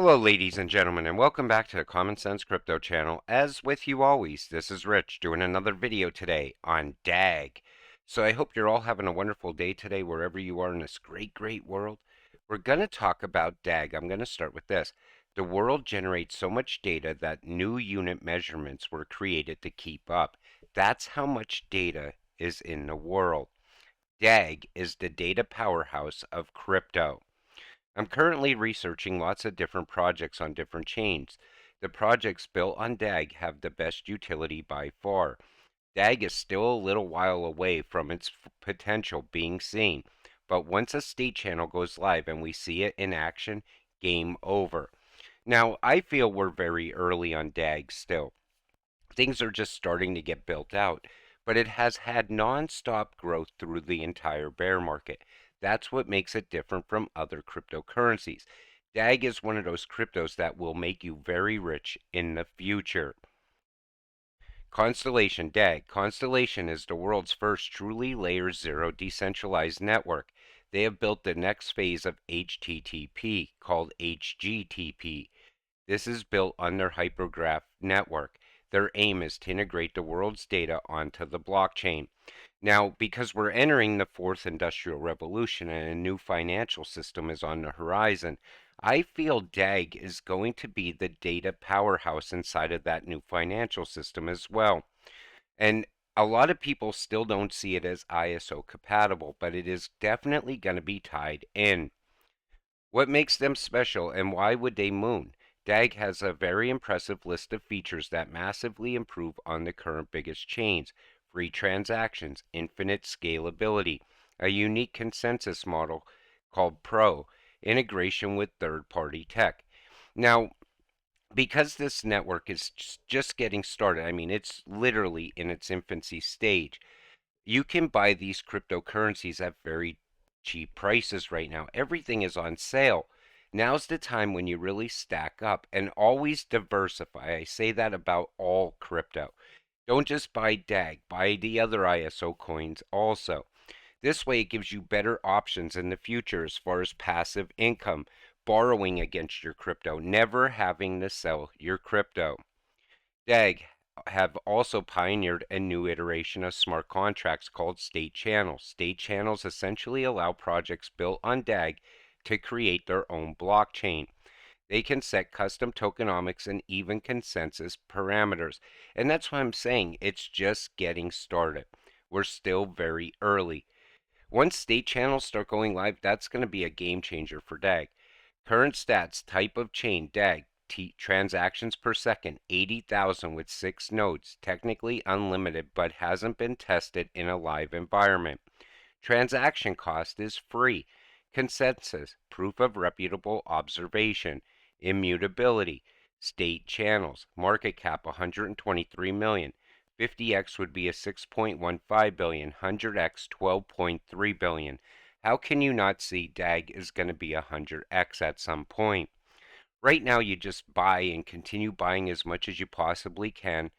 Hello, ladies and gentlemen, and welcome back to the Common Sense Crypto channel. As with you always, this is Rich doing another video today on DAG. So I hope you're all having a wonderful day today, wherever you are in this great world. We're going to talk about DAG. I'm going to start with this. The world generates so much data that new unit measurements were created to keep up. That's how much data is in the world. DAG is the data powerhouse of crypto. I'm currently researching lots of different projects on different chains. The projects built on DAG have the best utility by far. DAG is still a little while away from its potential being seen, but once a state channel goes live and we see it in action, game over. Now, I feel we're very early on DAG still. Things are just starting to get built out, but it has had non-stop growth through the entire bear market. That's what makes it different from other cryptocurrencies. DAG is one of those cryptos that will make you very rich in the future. Constellation Dag. Constellation is the world's first truly layer 0 decentralized network. They have built the next phase of HTTP, called HGTP. This is built on their hypergraph network. Their aim is to integrate the world's data onto the blockchain. Now, because we're entering the fourth industrial revolution and a new financial system is on the horizon, I feel DAG is going to be the data powerhouse inside of that new financial system as well. And a lot of people still don't see it as ISO compatible, but it is definitely going to be tied in. What makes them special and why would they moon? DAG has a very impressive list of features that massively improve on the current biggest chains: free transactions, infinite scalability, a unique consensus model called Pro, integration with third-party tech. Now, because this network is just getting started, I mean, it's literally in its infancy stage, you can buy these cryptocurrencies at very cheap prices right now. Everything is on sale. Now's the time when you really stack up and always diversify. I say that about all crypto. Don't just buy DAG, buy the other ISO coins also. This way, it gives you better options in the future as far as passive income, borrowing against your crypto, never having to sell your crypto. DAG have also pioneered a new iteration of smart contracts called state channels. State channels essentially allow projects built on DAG to create their own blockchain. They can set custom tokenomics and even consensus parameters. And that's what I'm saying. It's just getting started. We're still very early. Once state channels start going live, that's going to be a game changer for DAG. Current stats: type of chain, DAG, transactions per second, 80,000 with 6 nodes, technically unlimited but hasn't been tested in a live environment. Transaction cost is free. Consensus, proof of reputable observation. Immutability, state channels, market cap 123 million. 50x would be a 6.15 billion, 100x 12.3 billion. How can you not see DAG is going to be 100x at some point? Right now, you just buy and continue buying as much as you possibly can,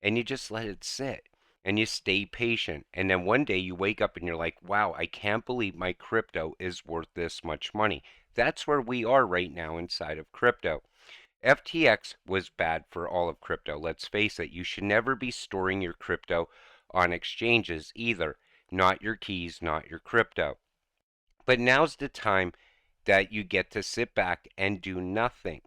and you just let it sit and you stay patient. And then one day you wake up and you're like, wow, I can't believe my crypto is worth this much money. That's where we are right now inside of crypto. FTX was bad for all of crypto. Let's face it, you should never be storing your crypto on exchanges either. Not your keys, not your crypto. But now's the time that you get to sit back and do nothing.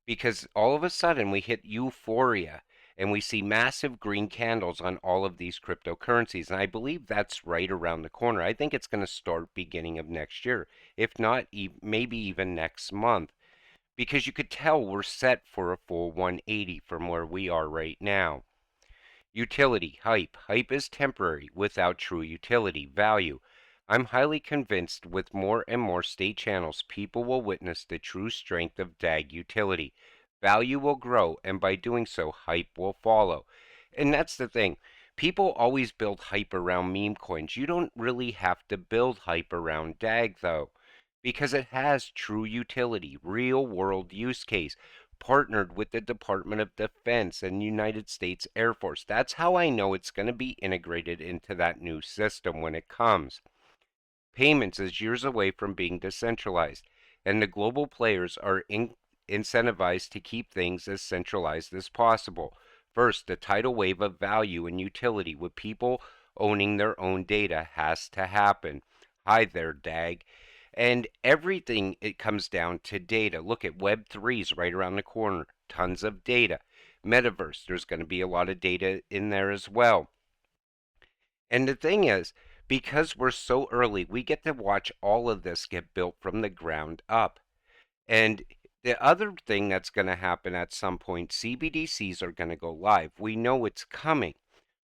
Because all of a sudden we hit euphoria and we see massive green candles on all of these cryptocurrencies. And I believe that's right around the corner. I think it's going to start beginning of next year, if not maybe even next month. Because you could tell we're set for a full 180 from where we are right now. Utility, hype. Hype is temporary without true utility, value. I'm highly convinced with more and more state channels, people will witness the true strength of DAG utility. Value will grow, and by doing so, hype will follow. And that's the thing. People always build hype around meme coins. You don't really have to build hype around DAG, though, because it has true utility, real world use case, partnered with the Department of Defense and United States Air Force. That's how I know it's going to be integrated into that new system when it comes. Payments is years away from being decentralized, and the global players are incentivized to keep things as centralized as possible. First, the tidal wave of value and utility with people owning their own data has to happen. Hi there, Dag. And everything it comes down to data. Look at Web3's right around the corner. Tons of data. Metaverse, there's going to be a lot of data in there as well. And the thing is, because we're so early, we get to watch all of this get built from the ground up. And the other thing that's going to happen at some point, CBDCs are going to go live. We know it's coming.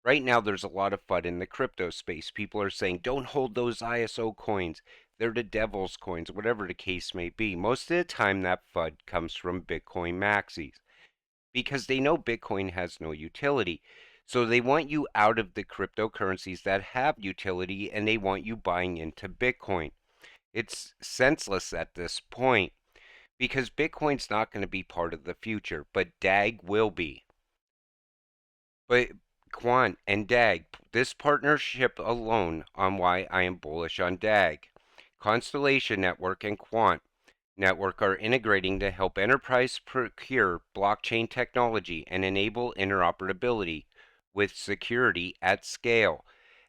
Right now, there's a lot of FUD in the crypto space. People are saying, don't hold those ISO coins. They're the devil's coins, whatever the case may be. Most of the time, that FUD comes from Bitcoin maxis because they know Bitcoin has no utility. So they want you out of the cryptocurrencies that have utility and they want you buying into Bitcoin. It's senseless at this point because Bitcoin's not going to be part of the future, but DAG will be. But Quant and DAG, this partnership alone on why I am bullish on DAG. Constellation Network and Quant Network are integrating to help enterprise procure blockchain technology and enable interoperability with security at scale.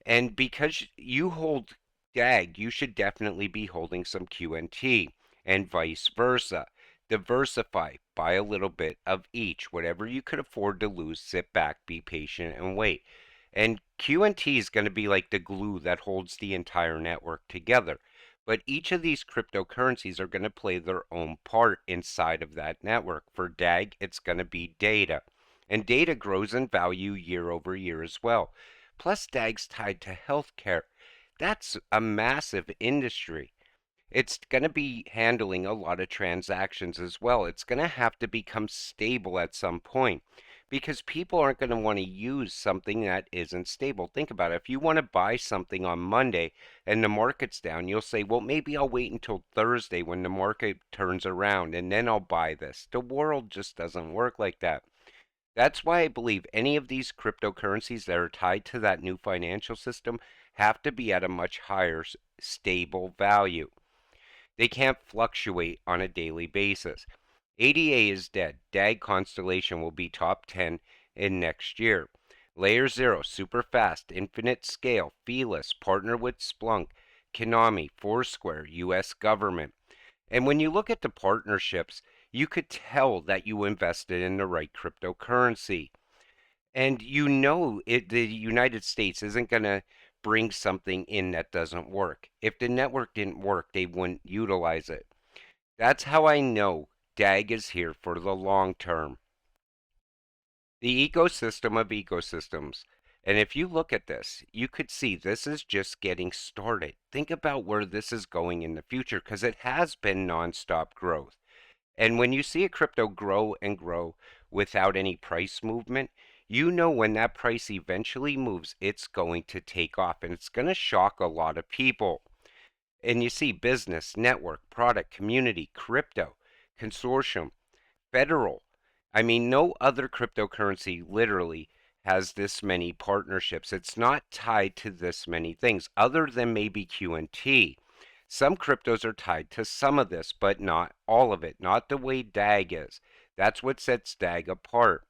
And because you hold DAG, you should definitely be holding some QNT and vice versa. Diversify, buy a little bit of each. Whatever you could afford to lose, sit back, be patient, and wait. And QNT is going to be like the glue that holds the entire network together. But each of these cryptocurrencies are going to play their own part inside of that network. For DAG, it's going to be data. And data grows in value year over year as well. Plus, DAG's tied to healthcare. That's a massive industry. It's going to be handling a lot of transactions as well. It's going to have to become stable at some point because people aren't going to want to use something that isn't stable. Think about it. If you want to buy something on Monday and the market's down, you'll say, well, maybe I'll wait until Thursday when the market turns around and then I'll buy this. The world just doesn't work like that. That's why I believe any of these cryptocurrencies that are tied to that new financial system have to be at a much higher stable value. They can't fluctuate on a daily basis. ADA is dead. DAG Constellation will be top 10 in next year. Layer 0, super fast, infinite scale, feeless, partner with Splunk, Konami, Foursquare, US government. And when you look at the partnerships, you could tell that you invested in the right cryptocurrency. And you know the United States isn't going to bring something in that doesn't work. If the network didn't work, they wouldn't utilize it. That's how I know DAG is here for the long term. The ecosystem of ecosystems. And if you look at this, you could see this is just getting started. Think about where this is going in the future because it has been nonstop growth. And when you see a crypto grow and grow without any price movement, you know when that price eventually moves, it's going to take off and it's going to shock a lot of people. And you see business, network, product, community, crypto, consortium, federal. I mean, no other cryptocurrency literally has this many partnerships. It's not tied to this many things other than maybe QNT. Some cryptos are tied to some of this, but not all of it, not the way DAG is. That's what sets DAG apart.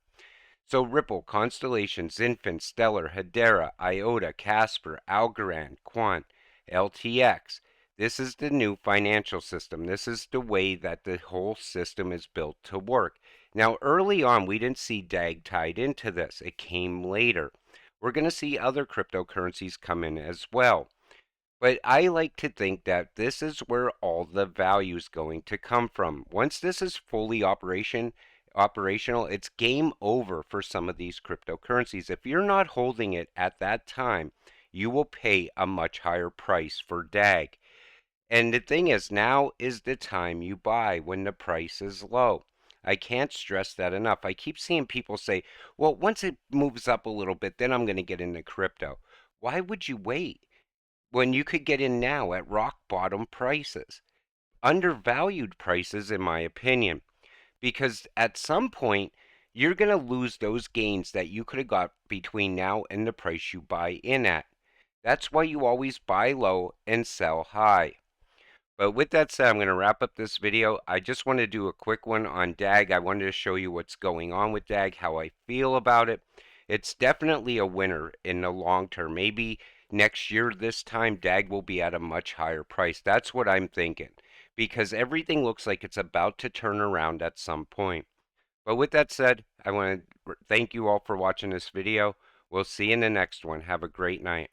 So Ripple, Constellation, Zinfin, Stellar, Hedera, IOTA, Casper, Algorand, Quant, LTX. This is the new financial system. This is the way that the whole system is built to work. Now, early on, we didn't see DAG tied into this. It came later. We're going to see other cryptocurrencies come in as well. But I like to think that this is where all the value is going to come from. Once this is fully operational, it's game over for some of these cryptocurrencies. If you're not holding it at that time, you will pay a much higher price for DAG. And the thing is, now is the time you buy when the price is low. I can't stress that enough. I keep seeing people say, well, once it moves up a little bit, then I'm going to get into crypto. Why would you wait when you could get in now at rock bottom prices? Undervalued prices, in my opinion, because at some point, you're going to lose those gains that you could have got between now and the price you buy in at. That's why you always buy low and sell high. But with that said, I'm going to wrap up this video. I just want to do a quick one on DAG. I wanted to show you what's going on with DAG, how I feel about it. It's definitely a winner in the long term. Maybe next year, this time, DAG will be at a much higher price. That's what I'm thinking, because everything looks like it's about to turn around at some point. But with that said, I want to thank you all for watching this video. We'll see you in the next one. Have a great night.